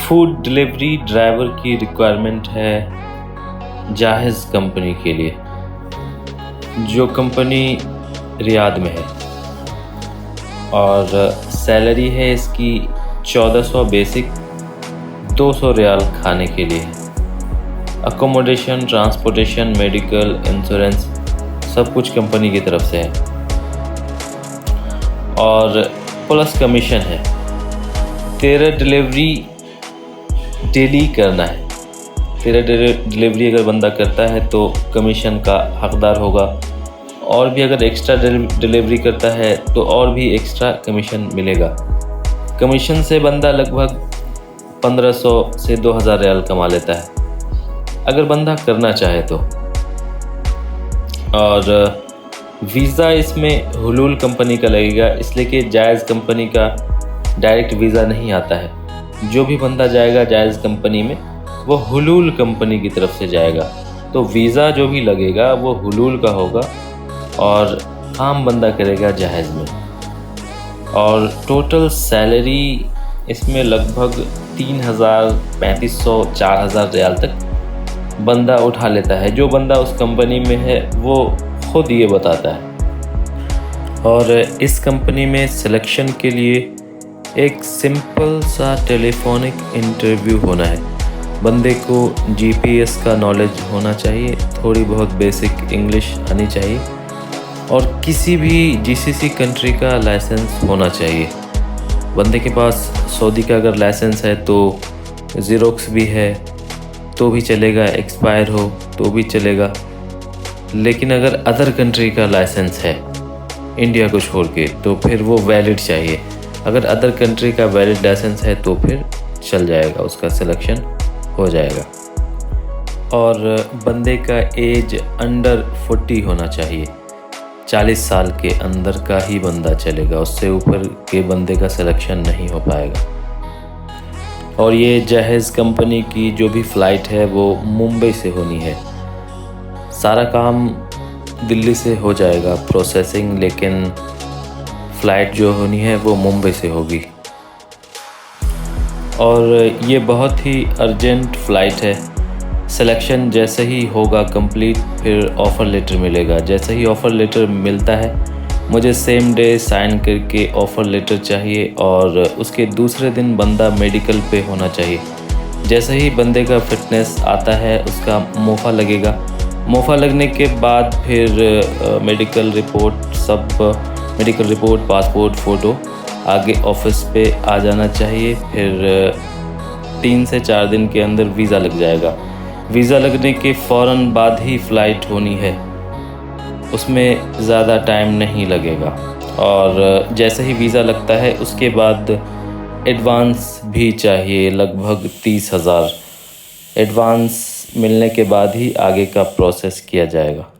Food delivery driver की requirement है जाहिज़ company के लिए, जो कंपनी रियाद में है, और सैलरी है इसकी 1400 बेसिक, 200 रियाल खाने के लिए। अकोमोडेशन, ट्रांसपोर्टेशन, मेडिकल, इंश्योरेंस सब कुछ कंपनी की तरफ से है, और प्लस कमीशन है। 13 डिलीवरी डेली करना है। 13 डिलीवरी अगर बंदा करता है तो कमीशन का हकदार होगा, और भी अगर एक्स्ट्रा डिलीवरी करता है तो और भी एक्स्ट्रा कमीशन मिलेगा। कमीशन से बंदा लगभग 1500 से 2000 रियाल कमा लेता है अगर बंदा करना चाहे तो। और वीज़ा इसमें हुलूल कंपनी का लगेगा, इसलिए कि जायज़ कंपनी का डायरेक्ट वीज़ा नहीं आता है। जो भी बंदा जाएगा जायज़ कंपनी में वो हुलूल कंपनी की तरफ से जाएगा, तो वीज़ा जो भी लगेगा वो हुलूल का होगा और काम बंदा करेगा जायज़ में। और टोटल सैलरी इसमें लगभग 3000, 3500, 4000 रियाल तक बंदा उठा लेता है। जो बंदा उस कंपनी में है वो खुद ये बताता है। और इस कंपनी में सिलेक्शन के लिए एक सिंपल सा टेलीफोनिक इंटरव्यू होना है। बंदे को जीपीएस का नॉलेज होना चाहिए, थोड़ी बहुत बेसिक इंग्लिश आनी चाहिए, और किसी भी जीसीसी कंट्री का लाइसेंस होना चाहिए। बंदे के पास सऊदी का अगर लाइसेंस है तो ज़ेरोक्स भी है तो भी चलेगा, एक्सपायर हो तो भी चलेगा। लेकिन अगर अदर कंट्री का लाइसेंस है इंडिया को छोड़ के तो फिर वो वैलिड चाहिए। अगर अदर कंट्री का वैलिड लाइसेंस है तो फिर चल जाएगा, उसका सिलेक्शन हो जाएगा। और बंदे का एज अंडर 40 होना चाहिए, 40 साल के अंदर का ही बंदा चलेगा, उससे ऊपर के बंदे का सिलेक्शन नहीं हो पाएगा। और ये जाहिज़ कंपनी की जो भी फ़्लाइट है वो मुंबई से होनी है। सारा काम दिल्ली से हो जाएगा प्रोसेसिंग, लेकिन फ़्लाइट जो होनी है वो मुंबई से होगी। और ये बहुत ही अर्जेंट फ़्लाइट है। सिलेक्शन जैसे ही होगा कंप्लीट फिर ऑफ़र लेटर मिलेगा। जैसे ही ऑफ़र लेटर मिलता है मुझे सेम डे साइन करके ऑफ़र लेटर चाहिए, और उसके दूसरे दिन बंदा मेडिकल पे होना चाहिए। जैसे ही बंदे का फ़िटनेस आता है उसका मोफ़ा लगेगा। मोफ़ा लगने के बाद फिर मेडिकल रिपोर्ट, पासपोर्ट, फ़ोटो आगे ऑफिस पे आ जाना चाहिए। फिर 3 से 4 दिन के अंदर वीज़ा लग जाएगा। वीज़ा लगने के फ़ौरन बाद ही फ़्लाइट होनी है, उसमें ज़्यादा टाइम नहीं लगेगा। और जैसे ही वीज़ा लगता है उसके बाद एडवांस भी चाहिए, लगभग 30,000 एडवांस मिलने के बाद ही आगे का प्रोसेस किया जाएगा।